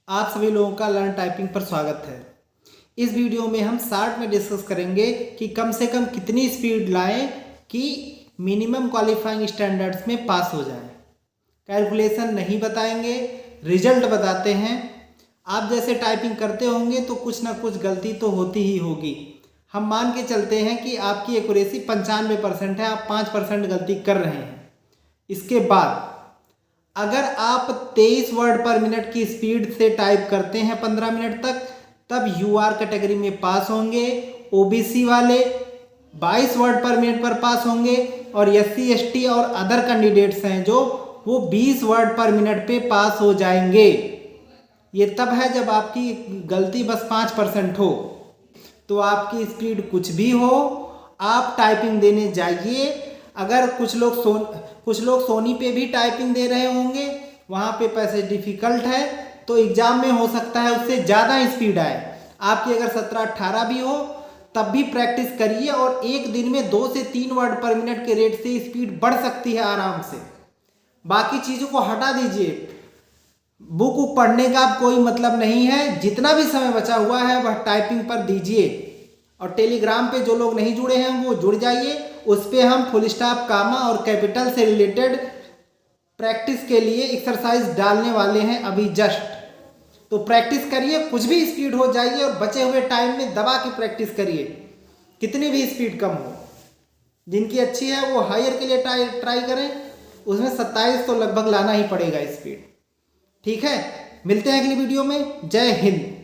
आप सभी लोगों का लर्न टाइपिंग पर स्वागत है। इस वीडियो में हम शार्ट में डिस्कस करेंगे कि कम से कम कितनी स्पीड लाएं कि मिनिमम क्वालिफाइंग स्टैंडर्ड्स में पास हो जाएं। कैलकुलेशन नहीं बताएंगे, रिजल्ट बताते हैं। आप जैसे टाइपिंग करते होंगे तो कुछ ना कुछ गलती तो होती ही होगी। हम मान के चलते हैं कि आपकी एक्यूरेसी 95% है, आप 5% गलती कर रहे हैं। इसके बाद अगर आप 23 वर्ड पर मिनट की स्पीड से टाइप करते हैं 15 मिनट तक, तब यूआर कैटेगरी में पास होंगे। ओबीसी वाले 22 वर्ड पर मिनट पर पास होंगे और एससी एसटी और अदर कैंडिडेट्स हैं जो वो 20 वर्ड पर मिनट पे पास हो जाएंगे। ये तब है जब आपकी गलती बस 5% हो। तो आपकी स्पीड कुछ भी हो, आप टाइपिंग देने जाइए। अगर कुछ लोग सोनी पे भी टाइपिंग दे रहे होंगे, वहाँ पे पैसे डिफ़िकल्ट है, तो एग्ज़ाम में हो सकता है उससे ज़्यादा स्पीड आए। आपकी अगर 17-18 भी हो तब भी प्रैक्टिस करिए और एक दिन में 2 से 3 वर्ड पर मिनट के रेट से स्पीड बढ़ सकती है आराम से। बाकी चीज़ों को हटा दीजिए, बुक पढ़ने का कोई मतलब नहीं है। जितना भी समय बचा हुआ है वह टाइपिंग पर दीजिए। और टेलीग्राम पे जो लोग नहीं जुड़े हैं वो जुड़ जाइए। उस पर हम फुल स्टॉप, कामा और कैपिटल से रिलेटेड प्रैक्टिस के लिए एक्सरसाइज डालने वाले हैं अभी जस्ट। तो प्रैक्टिस करिए, कुछ भी स्पीड हो जाइए और बचे हुए टाइम में दबा के प्रैक्टिस करिए, कितनी भी स्पीड कम हो। जिनकी अच्छी है वो हायर के लिए ट्राई करें, उसमें 27 तो लगभग लाना ही पड़ेगा स्पीड। ठीक है, मिलते हैं अगली वीडियो में। जय हिंद।